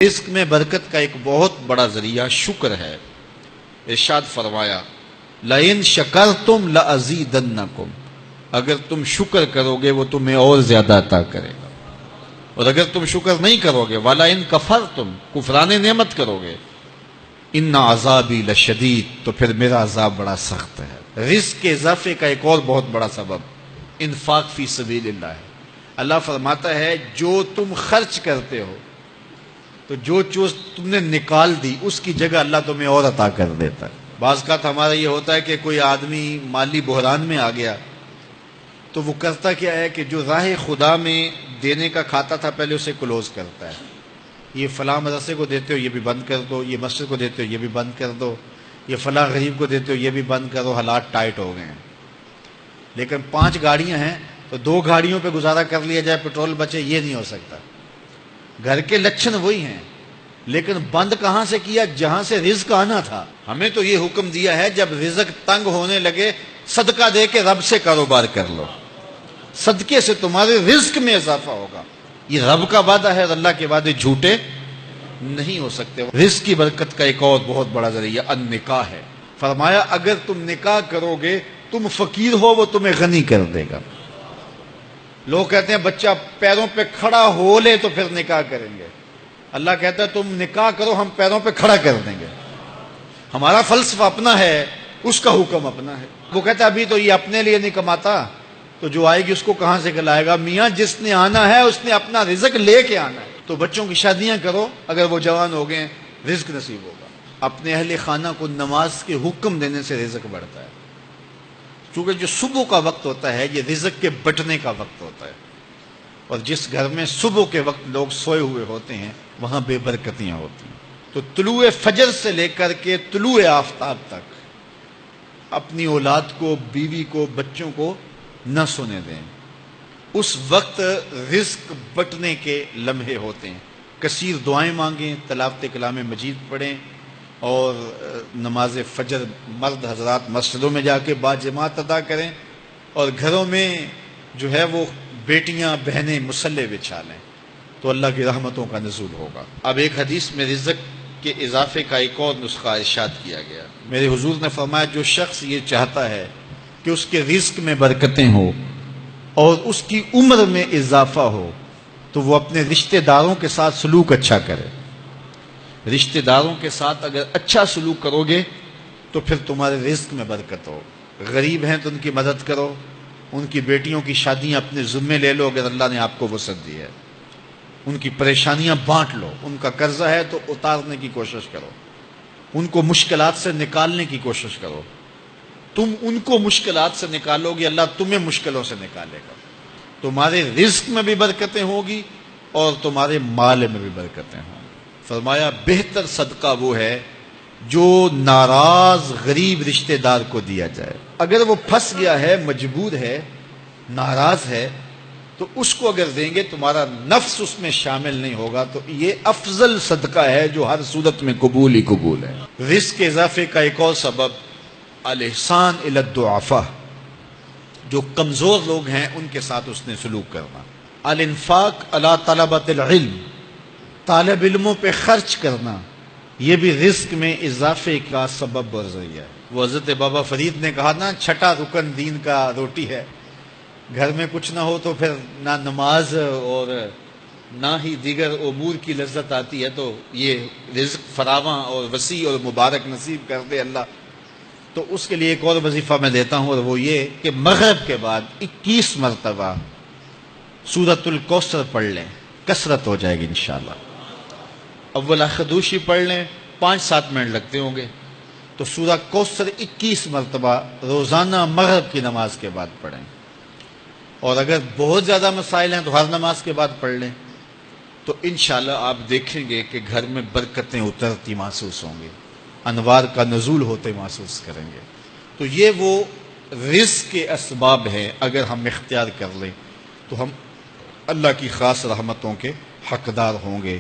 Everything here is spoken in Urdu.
رزق میں برکت کا ایک بہت بڑا ذریعہ شکر ہے۔ ارشاد فرمایا لَإِن شَكَرْتُمْ لَأَزِيدَنَّكُمْ، اگر تم شکر کرو گے وہ تمہیں اور زیادہ عطا کرے گا، اور اگر تم شکر نہیں کرو گے وَلَئِن كَفَرْتُمْ، کفران نعمت کرو گے، إِنَّ عَذَابِي لَشَدِيدٌ، تو پھر میرا عذاب بڑا سخت ہے۔ رزق کے اضافے کا ایک اور بہت بڑا سبب انفاق فی سبیل اللہ ہے۔ اللہ فرماتا ہے جو تم خرچ کرتے ہو تو جو چیز تم نے نکال دی اس کی جگہ اللہ تمہیں اور عطا کر دیتا ہے۔ بعض کا ہمارا یہ ہوتا ہے کہ کوئی آدمی مالی بحران میں آ گیا تو وہ کرتا کیا ہے کہ جو راہ خدا میں دینے کا کھاتا تھا پہلے اسے کلوز کرتا ہے، یہ فلاں مدرسے کو دیتے ہو یہ بھی بند کر دو، یہ مسجد کو دیتے ہو یہ بھی بند کر دو، یہ فلاں غریب کو دیتے ہو یہ بھی بند کرو، حالات ٹائٹ ہو گئے ہیں۔ لیکن 5 گاڑیاں ہیں تو 2 گاڑیوں پہ گزارا کر لیا جائے، پیٹرول بچے، یہ نہیں ہو سکتا۔ گھر کے لچھن وہی ہیں لیکن بند کہاں سے کیا؟ جہاں سے رزق آنا تھا۔ ہمیں تو یہ حکم دیا ہے جب رزق تنگ ہونے لگے صدقہ دے کے رب سے کاروبار کر لو، صدقے سے تمہارے رزق میں اضافہ ہوگا۔ یہ رب کا وعدہ ہے اور اللہ کے وعدے جھوٹے نہیں ہو سکتے۔ رزق کی برکت کا ایک اور بہت بڑا ذریعہ النکاح ہے۔ فرمایا اگر تم نکاح کرو گے، تم فقیر ہو وہ تمہیں غنی کر دے گا۔ لوگ کہتے ہیں بچہ پیروں پہ کھڑا ہو لے تو پھر نکاح کریں گے، اللہ کہتا ہے تم نکاح کرو ہم پیروں پہ کھڑا کر دیں گے۔ ہمارا فلسفہ اپنا ہے، اس کا حکم اپنا ہے۔ وہ کہتا ہے ابھی تو یہ اپنے لیے نہیں کماتا تو جو آئے گی اس کو کہاں سے کھلائے گا؟ میاں جس نے آنا ہے اس نے اپنا رزق لے کے آنا ہے۔ تو بچوں کی شادیاں کرو، اگر وہ جوان ہو گئے رزق نصیب ہوگا۔ اپنے اہل خانہ کو نماز کے حکم دینے سے رزق بڑھتا ہے، کیونکہ جو صبح کا وقت ہوتا ہے یہ رزق کے بٹنے کا وقت ہوتا ہے، اور جس گھر میں صبح کے وقت لوگ سوئے ہوئے ہوتے ہیں وہاں بے برکتیاں ہوتی ہیں۔ تو طلوع فجر سے لے کر کے طلوع آفتاب تک اپنی اولاد کو، بیوی کو، بچوں کو نہ سونے دیں۔ اس وقت رزق بٹنے کے لمحے ہوتے ہیں۔ کثیر دعائیں مانگیں، تلاوت کلام مجید پڑھیں، اور نماز فجر مرد حضرات مسجدوں میں جا کے باجماعت ادا کریں، اور گھروں میں جو ہے وہ بیٹیاں بہنیں مصلے بچھا لیں تو اللہ کی رحمتوں کا نزول ہوگا۔ اب ایک حدیث میں رزق کے اضافے کا ایک اور نسخہ ارشاد کیا گیا۔ میرے حضور نے فرمایا جو شخص یہ چاہتا ہے کہ اس کے رزق میں برکتیں ہوں اور اس کی عمر میں اضافہ ہو تو وہ اپنے رشتہ داروں کے ساتھ سلوک اچھا کرے۔ رشتہ داروں کے ساتھ اگر اچھا سلوک کرو گے تو پھر تمہارے رزق میں برکت ہو۔ غریب ہیں تو ان کی مدد کرو، ان کی بیٹیوں کی شادیاں اپنے ذمے لے لو اگر اللہ نے آپ کو وسعت دی ہے، ان کی پریشانیاں بانٹ لو، ان کا قرضہ ہے تو اتارنے کی کوشش کرو، ان کو مشکلات سے نکالنے کی کوشش کرو۔ تم ان کو مشکلات سے نکالو گے، اللہ تمہیں مشکلوں سے نکالے گا۔ تمہارے رزق میں بھی برکتیں ہوگی اور تمہارے مال میں بھی برکتیں ہوں گی۔ فرمایا بہتر صدقہ وہ ہے جو ناراض غریب رشتہ دار کو دیا جائے۔ اگر وہ پھنس گیا ہے، مجبور ہے، ناراض ہے، تو اس کو اگر دیں گے تمہارا نفس اس میں شامل نہیں ہوگا، تو یہ افضل صدقہ ہے جو ہر صورت میں قبول ہی قبول ہے۔ رزق کے اضافے کا ایک اور سبب الاحسان الی الضعفاء، جو کمزور لوگ ہیں ان کے ساتھ اس نے سلوک کرنا۔ الانفاق علی طلبۃ العلم، طالب علموں پہ خرچ کرنا، یہ بھی رزق میں اضافے کا سبب اور ذریعہ ہے۔ وہ حضرت بابا فرید نے کہا نا 6واں رکن دین کا روٹی ہے۔ گھر میں کچھ نہ ہو تو پھر نہ نماز اور نہ ہی دیگر امور کی لذت آتی ہے، تو یہ رزق فراواں اور وسیع اور مبارک نصیب کر دے اللہ۔ تو اس کے لیے ایک اور وظیفہ میں دیتا ہوں، اور وہ یہ کہ مغرب کے بعد 21 مرتبہ سورۃ الکوثر پڑھ لیں، کثرت ہو جائے گی انشاءاللہ۔ اول خدوشی پڑھ لیں، 5-7 منٹ لگتے ہوں گے، تو سورہ کوثر 21 مرتبہ روزانہ مغرب کی نماز کے بعد پڑھیں۔ اور اگر بہت زیادہ مسائل ہیں تو ہر نماز کے بعد پڑھ لیں، تو انشاءاللہ آپ دیکھیں گے کہ گھر میں برکتیں اترتی محسوس ہوں گی، انوار کا نزول ہوتے محسوس کریں گے۔ تو یہ وہ رزق کے اسباب ہیں، اگر ہم اختیار کر لیں تو ہم اللہ کی خاص رحمتوں کے حقدار ہوں گے۔